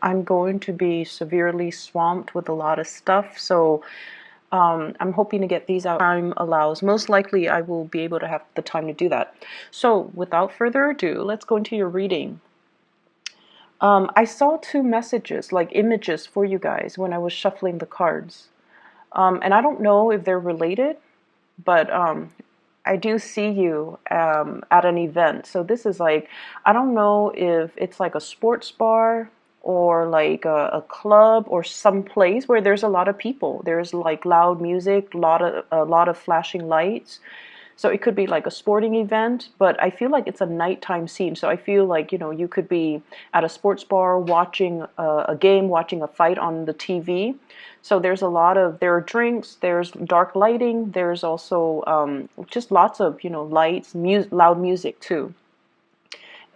I'm going to be severely swamped with a lot of stuff, so I'm hoping to get these out time allows. Most likely I will be able to have the time to do that. So without further ado, let's go into your reading. I saw two messages, like images for you guys when I was shuffling the cards. And I don't know if they're related, but I do see you at an event. So this is like, I don't know if it's like a sports bar or like a club or some place where there's a lot of people. There's like loud music, a lot of flashing lights. So it could be like a sporting event, but I feel like it's a nighttime scene. So I feel like, you could be at a sports bar watching a game, watching a fight on the TV. So there are drinks, there's dark lighting, there's also just lots of, lights, loud music too.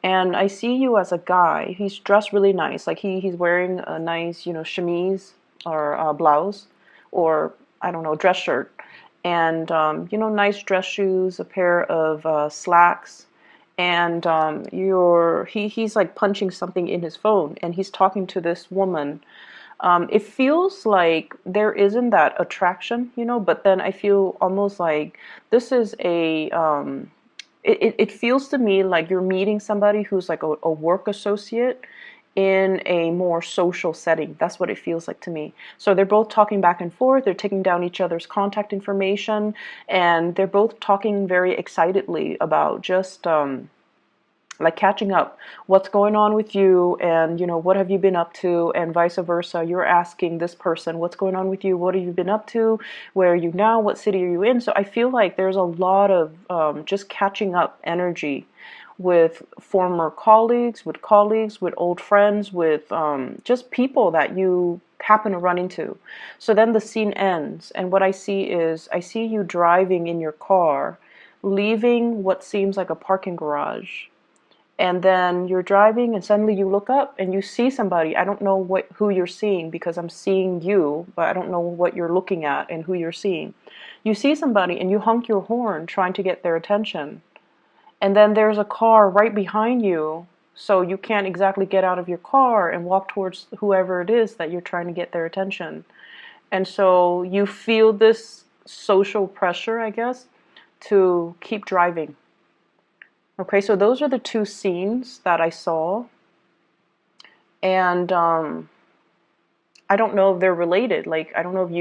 And I see you as a guy. He's dressed really nice. Like he's wearing a nice, chemise or blouse or I don't know, dress shirt. And, nice dress shoes, a pair of slacks. And he's like punching something in his phone and he's talking to this woman. It feels like there isn't that attraction, but then I feel almost like this is it feels to me like you're meeting somebody who's like a work associate in a more social setting. That's what it feels like to me. So they're both talking back and forth, they're taking down each other's contact information, and they're both talking very excitedly about just like catching up, what's going on with you, and what have you been up to, and vice versa. You're asking this person what's going on with you, what have you been up to, where are you now, what city are you in. So I feel like there's a lot of just catching up energy with former colleagues, with old friends, with just people that you happen to run into. So then the scene ends, and what I see is I see you driving in your car, leaving what seems like a parking garage, and then you're driving and suddenly you look up and you see somebody. I don't know who you're seeing because I'm seeing you, but I don't know what you're looking at and who you're seeing. You see somebody and you honk your horn trying to get their attention. And then there's a car right behind you, so you can't exactly get out of your car and walk towards whoever it is that you're trying to get their attention. And so you feel this social pressure, I guess, to keep driving. Okay, so those are the two scenes that I saw. And I don't know if they're related. Like, I don't know if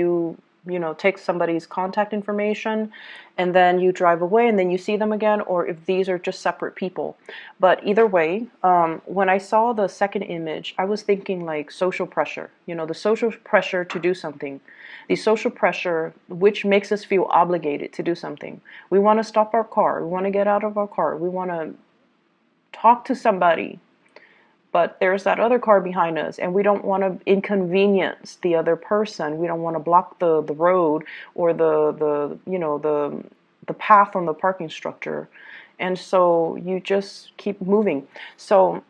take somebody's contact information and then you drive away and then you see them again, or if these are just separate people. But either way, when I saw the second image, I was thinking like social pressure, the social pressure to do something, the social pressure which makes us feel obligated to do something. We want to stop our car, we want to get out of our car, we want to talk to somebody, but there's that other car behind us and we don't want to inconvenience the other person. We don't want to block the road or the path on the parking structure. And so you just keep moving. So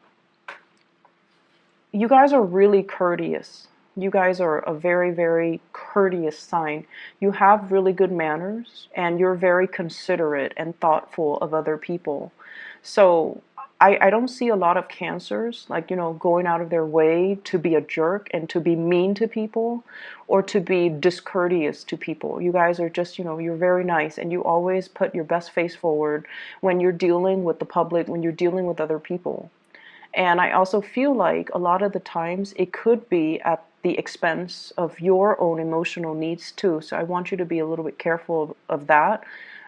you guys are really courteous. You guys are a very, very courteous sign. You have really good manners and you're very considerate and thoughtful of other people. So I don't see a lot of Cancers, like, going out of their way to be a jerk and to be mean to people or to be discourteous to people. You guys are just, you're very nice and you always put your best face forward when you're dealing with the public, when you're dealing with other people. And I also feel like a lot of the times it could be at the expense of your own emotional needs too. So I want you to be a little bit careful of that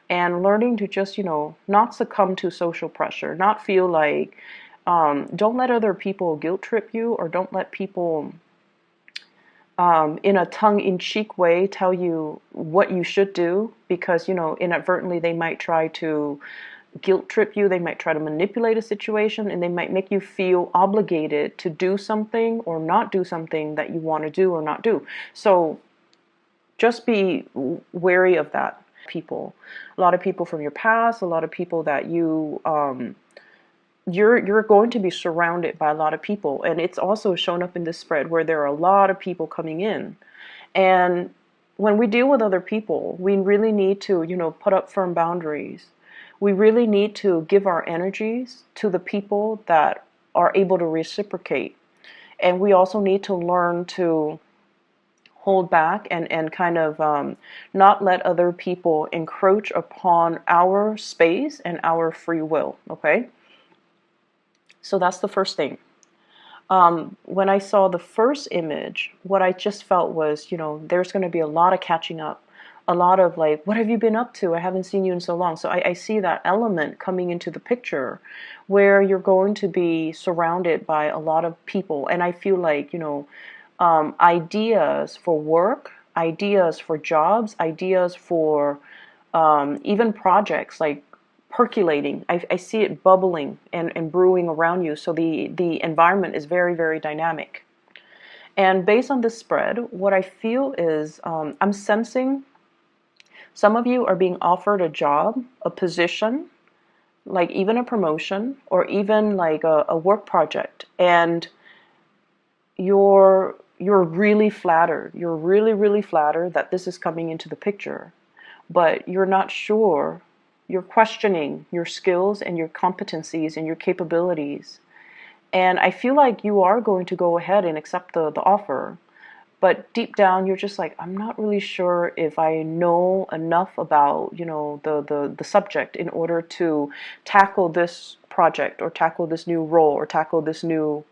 and learning to just, not succumb to social pressure, not feel like, don't let other people guilt trip you, or don't let people in a tongue-in-cheek way tell you what you should do, because, inadvertently they might try to guilt trip you, they might try to manipulate a situation, and they might make you feel obligated to do something or not do something that you want to do or not do. So just be wary of that. A lot of people from your past, a lot of people that you're going to be surrounded by a lot of people, and it's also shown up in this spread where there are a lot of people coming in. And when we deal with other people, we really need to, put up firm boundaries. We really need to give our energies to the people that are able to reciprocate. And we also need to learn to hold back and kind of not let other people encroach upon our space and our free will, okay? So that's the first thing. When I saw the first image, what I just felt was, there's going to be a lot of catching up, a lot of like, what have you been up to? I haven't seen you in so long. So I see that element coming into the picture where you're going to be surrounded by a lot of people. And I feel like, ideas for work, ideas for jobs, ideas for even projects like percolating. I see it bubbling and brewing around you. So the environment is very, very dynamic. And based on this spread, what I feel is I'm sensing some of you are being offered a job, a position, like even a promotion, or even like a work project. And you're really flattered. You're really, really flattered that this is coming into the picture. But you're not sure. You're questioning your skills and your competencies and your capabilities. And I feel like you are going to go ahead and accept the offer. But deep down, you're just like, I'm not really sure if I know enough about, the subject in order to tackle this project or tackle this new role or tackle this new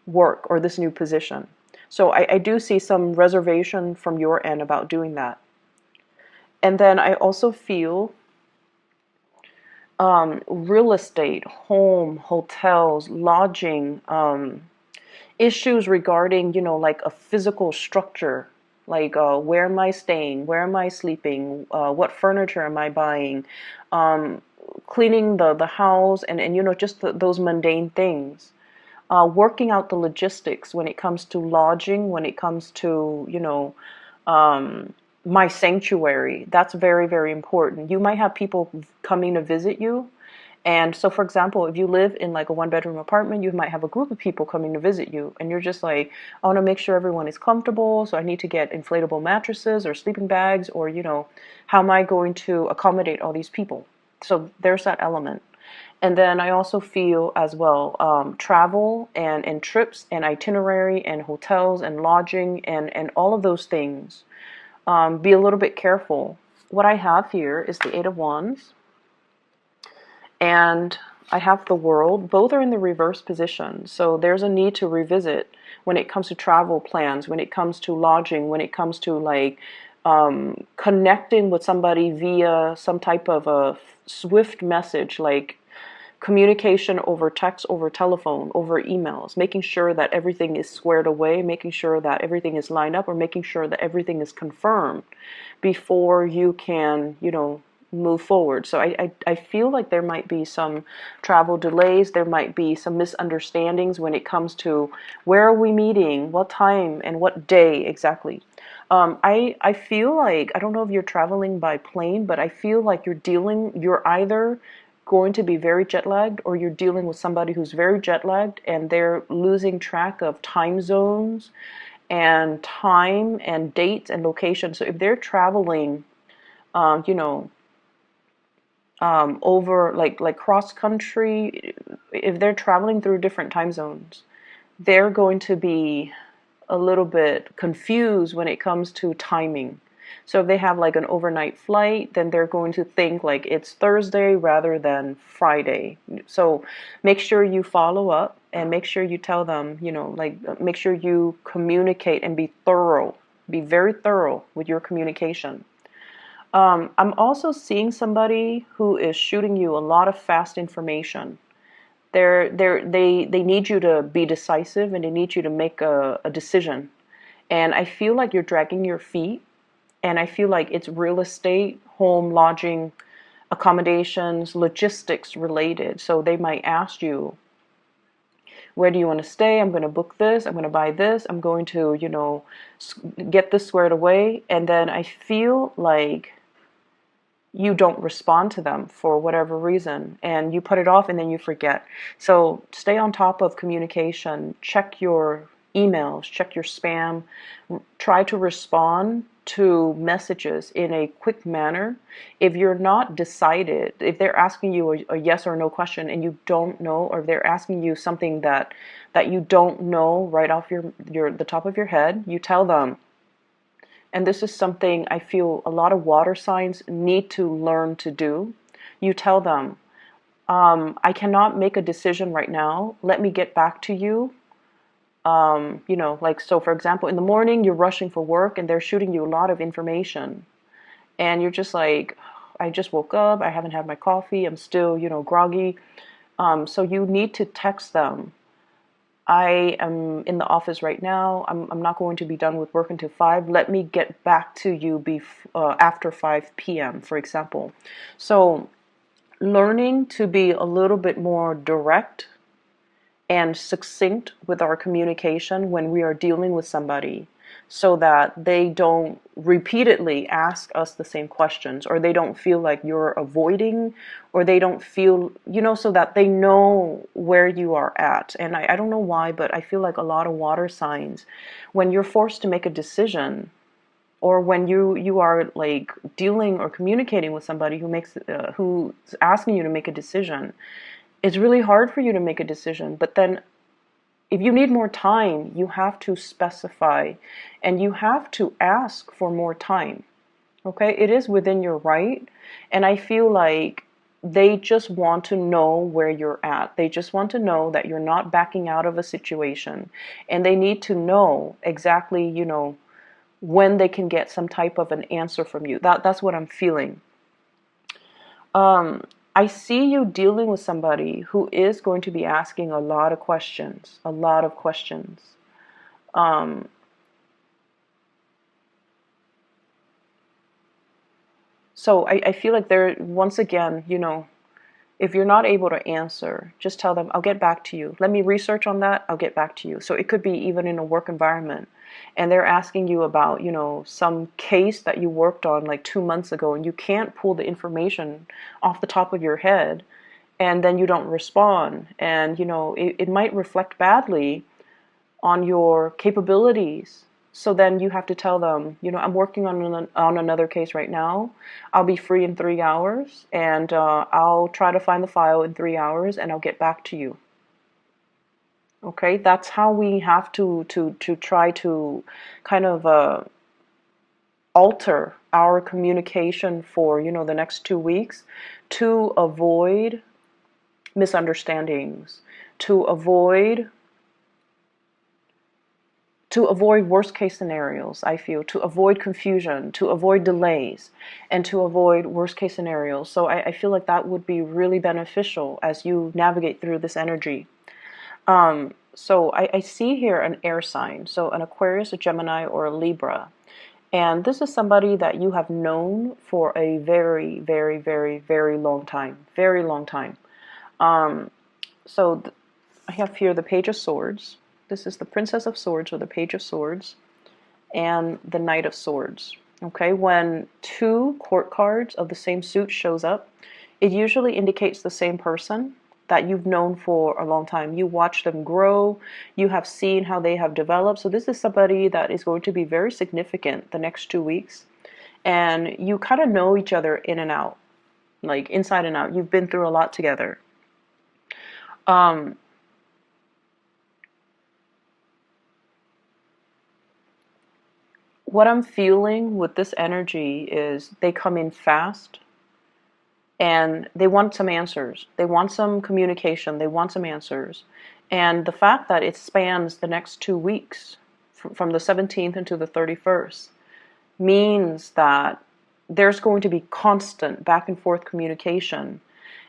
work or this new position. So I do see some reservation from your end about doing that. And then I also feel real estate, home, hotels, lodging, issues regarding, like a physical structure, like where am I staying, where am I sleeping, what furniture am I buying, cleaning the house, and just those mundane things. Working out the logistics when it comes to lodging, when it comes to, my sanctuary. That's very, very important. You might have people coming to visit you. And so, for example, if you live in like a one-bedroom apartment, you might have a group of people coming to visit you. And you're just like, I want to make sure everyone is comfortable. So I need to get inflatable mattresses or sleeping bags, or, how am I going to accommodate all these people? So there's that element. And then I also feel as well travel and trips and itinerary and hotels and lodging and all of those things. Be a little bit careful. What I have here is the Eight of Wands, and I have the World. Both are in the reverse position. So there's a need to revisit when it comes to travel plans, when it comes to lodging, when it comes to like connecting with somebody via some type of a swift message, like communication over text, over telephone, over emails, making sure that everything is squared away, making sure that everything is lined up, or making sure that everything is confirmed before you can, move forward. So I feel like there might be some travel delays, there might be some misunderstandings when it comes to where are we meeting, what time, and what day exactly. I feel like, I don't know if you're traveling by plane, but I feel like you're either going to be very jet lagged, or you're dealing with somebody who's very jet lagged and they're losing track of time zones and time and dates and location. So if they're traveling, over like cross country, if they're traveling through different time zones, they're going to be a little bit confused when it comes to timing. So if they have like an overnight flight, then they're going to think like it's Thursday rather than Friday. So make sure you follow up and make sure you tell them, make sure you communicate and be thorough. Be very thorough with your communication. I'm also seeing somebody who is shooting you a lot of fast information. They need you to be decisive, and they need you to make a decision. And I feel like you're dragging your feet, and I feel like it's real estate, home, lodging, accommodations, logistics related. So they might ask you, where do you want to stay? I'm going to book this. I'm going to buy this. I'm going to, get this squared away. And then I feel like you don't respond to them for whatever reason, and you put it off and then you forget. So stay on top of communication. Check your emails, check your spam. Try to respond to messages in a quick manner, if you're not decided, if they're asking you a yes or no question and you don't know, or they're asking you something that you don't know right off the top of your head, you tell them. And this is something I feel a lot of water signs need to learn to do. You tell them, I cannot make a decision right now. Let me get back to you. Like, so for example, in the morning, you're rushing for work and they're shooting you a lot of information. And you're just like, I just woke up. I haven't had my coffee. I'm still, groggy. So you need to text them. I am in the office right now. I'm not going to be done with work until 5. Let me get back to you after 5 p.m., for example. So learning to be a little bit more direct and succinct with our communication when we are dealing with somebody, so that they don't repeatedly ask us the same questions, or they don't feel like you're avoiding, or they don't feel, so that they know where you are at. And I don't know why, but I feel like a lot of water signs, when you're forced to make a decision, or when you are like dealing or communicating with somebody who's asking you to make a decision, it's really hard for you to make a decision. But then if you need more time, you have to specify and you have to ask for more time. Okay? It is within your right. And I feel like they just want to know where you're at. They just want to know that you're not backing out of a situation. And they need to know exactly, when they can get some type of an answer from you. That's what I'm feeling. I see you dealing with somebody who is going to be asking a lot of questions, a lot of questions. So I feel like once again, if you're not able to answer, just tell them, I'll get back to you. Let me research on that. I'll get back to you. So it could be even in a work environment. And they're asking you about, some case that you worked on like 2 months ago, and you can't pull the information off the top of your head, and then you don't respond. And, it might reflect badly on your capabilities. So then you have to tell them, I'm working on another case right now. I'll be free in 3 hours, and I'll try to find the file in 3 hours, and I'll get back to you. Okay, that's how we have to try to kind of alter our communication for the next 2 weeks, to avoid misunderstandings, to avoid worst case scenarios. I feel, to avoid confusion, to avoid delays, and to avoid worst case scenarios. So I feel like that would be really beneficial as you navigate through this energy. So I see here an air sign, so an Aquarius, a Gemini, or a Libra. And this is somebody that you have known for a very, very, very, very long time. Very long time. So I have here the Page of Swords. This is the Princess of Swords, or the Page of Swords, and the Knight of Swords. Okay, when 2 court cards of the same suit shows up, it usually indicates the same person that you've known for a long time. You watch them grow, you have seen how they have developed. So this is somebody that is going to be very significant the next 2 weeks. And you kind of know each other in and out, like inside and out. You've been through a lot together. What I'm feeling with this energy is they come in fast, and they want some answers. They want some communication. They want some answers. And the fact that it spans the next 2 weeks, from the 17th into the 31st, means that there's going to be constant back and forth communication.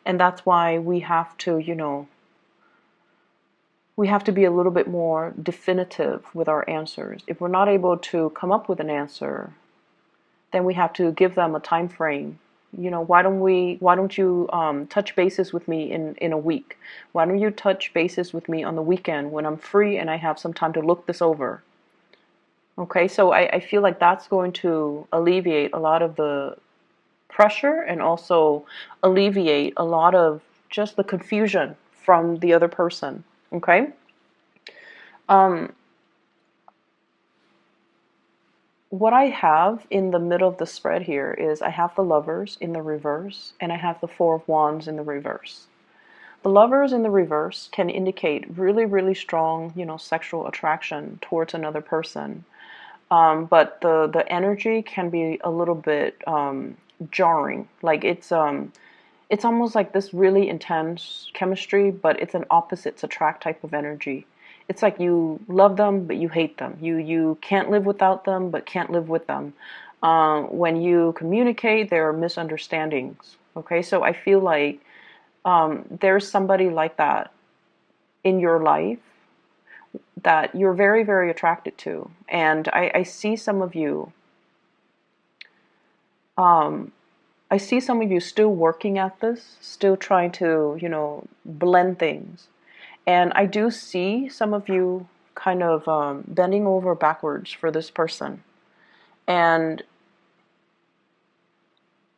And that's why we have to, we have to be a little bit more definitive with our answers. If we're not able to come up with an answer, then we have to give them a time frame. Why don't you touch bases with me in a week? Why don't you touch bases with me on the weekend when I'm free and I have some time to look this over? Okay, so I feel like that's going to alleviate a lot of the pressure, and also alleviate a lot of just the confusion from the other person. Okay? what I have in the middle of the spread here is I have the Lovers in the reverse, and I have the Four of Wands in the reverse. The Lovers in the reverse can indicate really, really strong, sexual attraction towards another person. But the energy can be a little bit jarring. Like it's almost like this really intense chemistry, but it's an opposites attract type of energy. It's like you love them, but you hate them. You can't live without them, but can't live with them. When you communicate, there are misunderstandings. Okay, so I feel like there's somebody like that in your life that you're very, very attracted to. And I see some of you, I see some of you still working at this, still trying to, blend things. And I do see some of you kind of bending over backwards for this person. And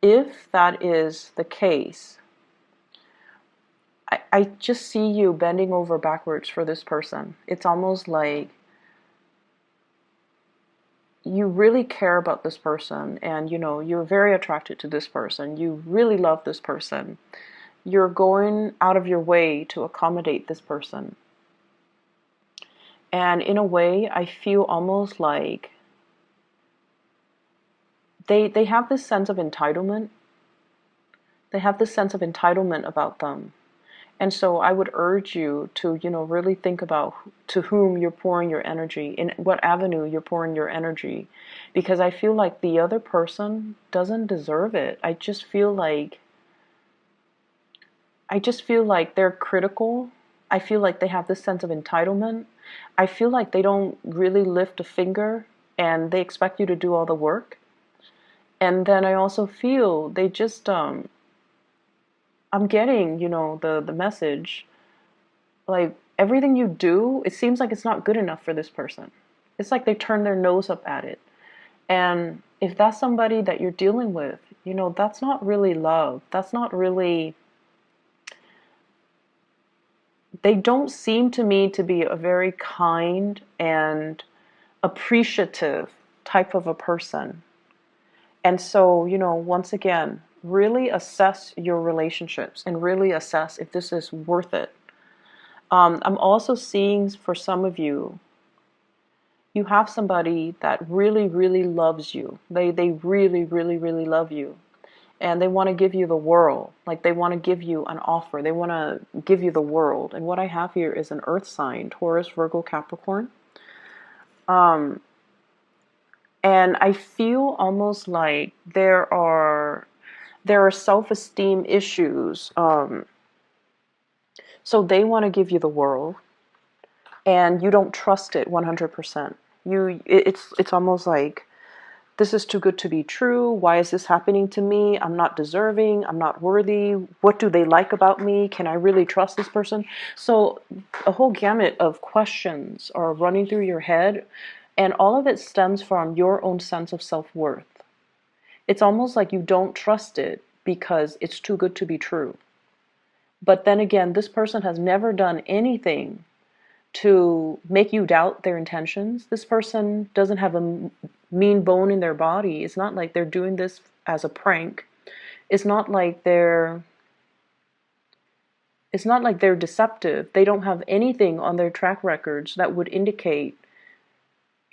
if that is the case, I just see you bending over backwards for this person. It's almost like you really care about this person, and you're very attracted to this person. You really love this person. You're going out of your way to accommodate this person. And in a way, I feel almost like they have this sense of entitlement. They have this sense of entitlement about them. And so I would urge you to, really think about to whom you're pouring your energy, in what avenue you're pouring your energy. Because I feel like the other person doesn't deserve it. I just feel like they're critical. I feel like they have this sense of entitlement. I feel like they don't really lift a finger and they expect you to do all the work. And then I also feel they just I'm getting, the message, like everything you do, it seems like it's not good enough for this person. It's like they turn their nose up at it. And if that's somebody that you're dealing with, that's not really love. That's not really, they don't seem to me to be a very kind and appreciative type of a person. And so, once again, really assess your relationships and really assess if this is worth it. I'm also seeing for some of you, you have somebody that really, really loves you. They really, really, really love you. And they want to give you the world. Like they want to give you an offer. They want to give you the world. And what I have here is an earth sign, Taurus, Virgo, Capricorn. And I feel almost like there are self-esteem issues. So they want to give you the world, and you don't trust it 100%. It's almost like, this is too good to be true. Why is this happening to me? I'm not deserving. I'm not worthy. What do they like about me? Can I really trust this person? So a whole gamut of questions are running through your head, and all of it stems from your own sense of self-worth. It's almost like you don't trust it because it's too good to be true. But then again, this person has never done anything to make you doubt their intentions. This person doesn't have a mean bone in their body. It's not like they're doing this as a prank. It's not like they're deceptive. They don't have anything on their track records that would indicate,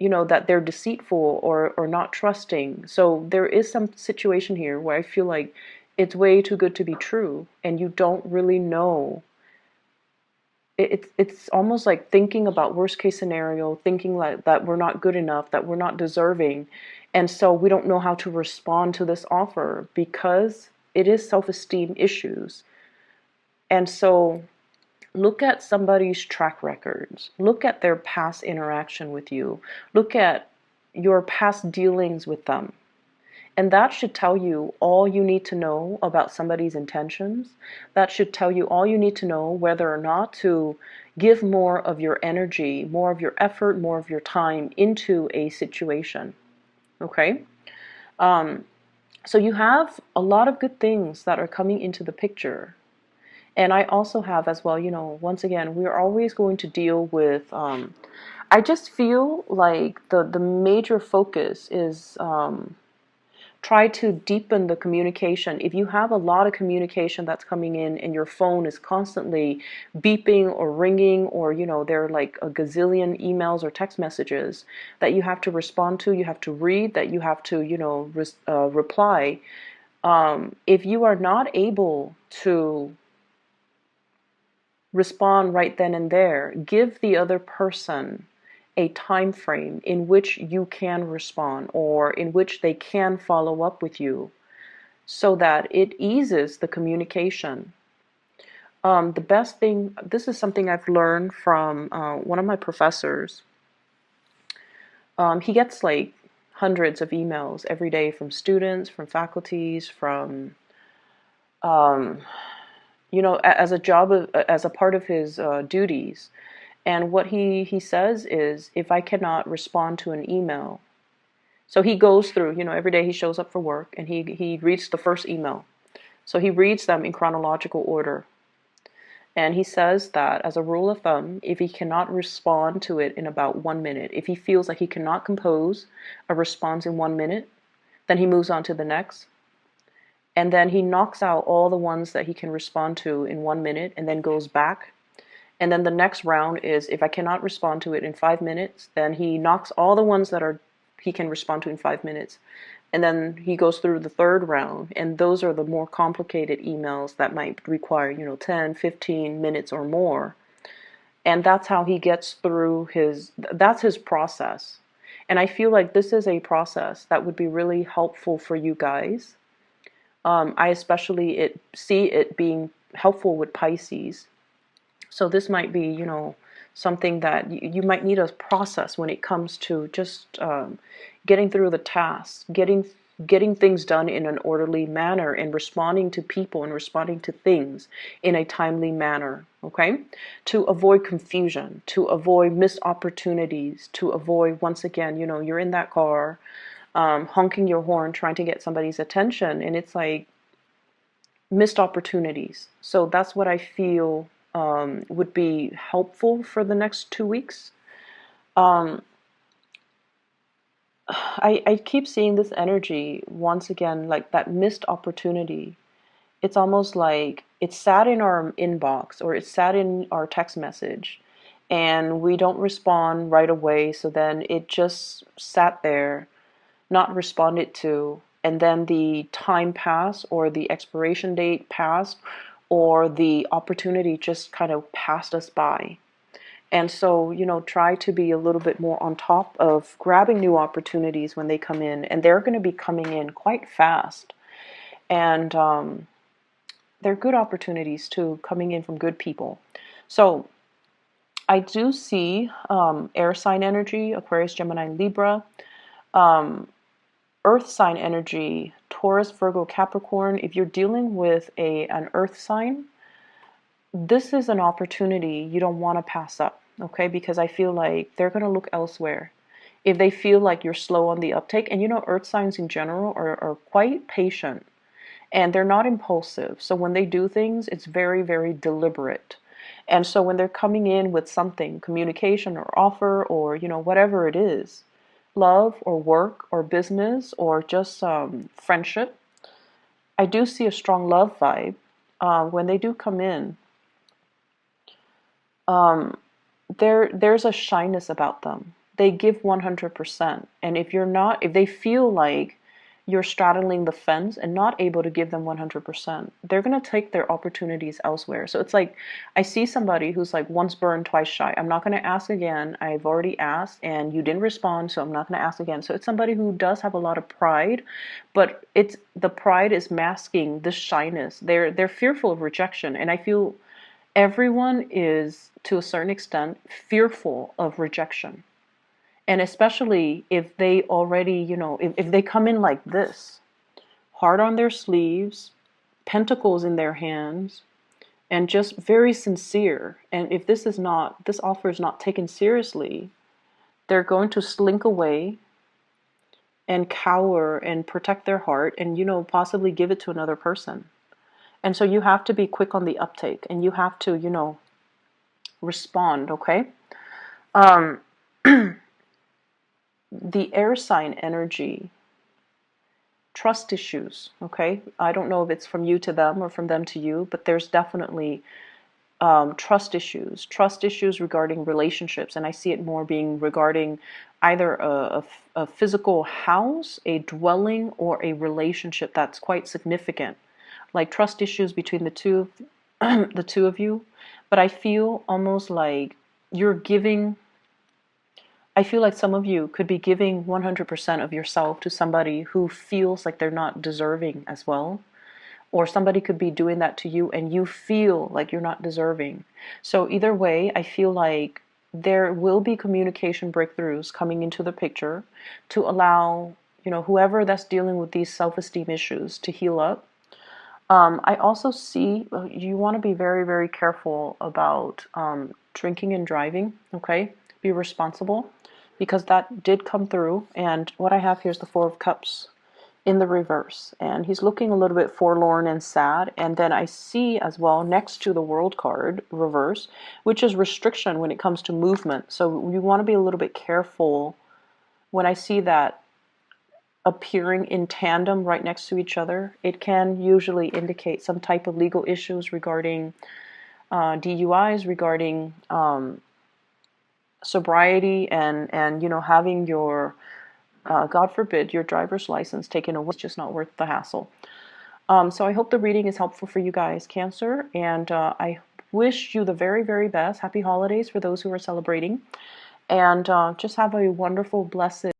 that they're deceitful or not trusting. So there is some situation here where I feel like it's way too good to be true, and you don't really know. It's almost like thinking about worst case scenario, thinking like that we're not good enough, that we're not deserving, and so we don't know how to respond to this offer because it is self-esteem issues. And so look at somebody's track records, look at their past interaction with you, look at your past dealings with them. And that should tell you all you need to know about somebody's intentions. That should tell you all you need to know whether or not to give more of your energy, more of your effort, more of your time into a situation. Okay? So you have a lot of good things that are coming into the picture. And I also have as well, once again, we're always going to deal with I just feel like the major focus is try to deepen the communication. If you have a lot of communication that's coming in and your phone is constantly beeping or ringing, or there are like a gazillion emails or text messages that you have to respond to, you have to read, that you have to reply. If you are not able to respond right then and there, give the other person a time frame in which you can respond, or in which they can follow up with you, so that it eases the communication. The best thing, this is something I've learned from one of my professors. He gets like hundreds of emails every day from students, from faculties, from um, as a as a part of his duties. And what he says is, if I cannot respond to an email, so he goes through, every day he shows up for work and he reads the first email. So he reads them in chronological order. And he says that as a rule of thumb, if he cannot respond to it in about 1 minute, if he feels like he cannot compose a response in 1 minute, then he moves on to the next. And then he knocks out all the ones that he can respond to in 1 minute and then goes back. And then the next round is, if I cannot respond to it in 5 minutes, then he knocks all the ones that he can respond to in 5 minutes. And then he goes through the third round, and those are the more complicated emails that might require, 10, 15 minutes or more. And that's how he gets through that's his process. And I feel like this is a process that would be really helpful for you guys. I especially see it being helpful with Pisces. So this might be, something that you might need a process when it comes to just getting through the tasks, getting things done in an orderly manner, and responding to people and responding to things in a timely manner, okay? To avoid confusion, to avoid missed opportunities, to avoid, once again, you're in that car, honking your horn, trying to get somebody's attention, and it's like missed opportunities. So that's what I feel would be helpful for the next 2 weeks. I keep seeing this energy once again, like that missed opportunity. It's almost like it's sat in our inbox, or it's sat in our text message, and we don't respond right away. So then it just sat there, not responded to, and then the time passed, or the expiration date passed, or the opportunity just kind of passed us by. And so, try to be a little bit more on top of grabbing new opportunities when they come in. And they're going to be coming in quite fast. And they're good opportunities too, coming in from good people. So I do see air sign energy, Aquarius, Gemini, Libra. Earth sign energy, Taurus, Virgo, Capricorn. If you're dealing with an earth sign, this is an opportunity you don't want to pass up, okay? Because I feel like they're going to look elsewhere if they feel like you're slow on the uptake. And earth signs in general are quite patient, and they're not impulsive. So when they do things, it's very, very deliberate. And so when they're coming in with something, communication or offer, or whatever it is, love or work or business or just friendship, I do see a strong love vibe. When they do come in, there's a shyness about them. They give 100%. And if they feel like you're straddling the fence and not able to give them 100%, they're going to take their opportunities elsewhere. So it's like, I see somebody who's like once burned, twice shy. I'm not going to ask again. I've already asked and you didn't respond, so I'm not going to ask again. So it's somebody who does have a lot of pride, but the pride is masking this shyness. They're fearful of rejection. And I feel everyone is, to a certain extent, fearful of rejection. And especially if they already, if they come in like this, heart on their sleeves, pentacles in their hands, and just very sincere. And if this offer is not taken seriously, they're going to slink away and cower and protect their heart and, possibly give it to another person. And so you have to be quick on the uptake, and you have to, respond, okay? the air sign energy, trust issues, okay? I don't know if it's from you to them or from them to you, but there's definitely trust issues regarding relationships. And I see it more being regarding either a physical house, a dwelling, or a relationship that's quite significant. Like trust issues between the two of you. But I feel almost like you're giving, I feel like some of you could be giving 100% of yourself to somebody who feels like they're not deserving as well. Or somebody could be doing that to you and you feel like you're not deserving. So either way, I feel like there will be communication breakthroughs coming into the picture to allow, whoever that's dealing with these self-esteem issues to heal up. I also see you want to be very, very careful about drinking and driving, okay? Be responsible because that did come through. And what I have here is the Four of Cups in the reverse. And he's looking a little bit forlorn and sad. And then I see as well next to the World card, reverse, which is restriction when it comes to movement. So you want to be a little bit careful when I see that appearing in tandem right next to each other. It can usually indicate some type of legal issues regarding DUIs, regarding sobriety, and having your God forbid your driver's license taken away. It's just not worth the hassle. So I hope the reading is helpful for you guys, Cancer, and I wish you the very, very best. Happy holidays for those who are celebrating, and just have a wonderful, blessed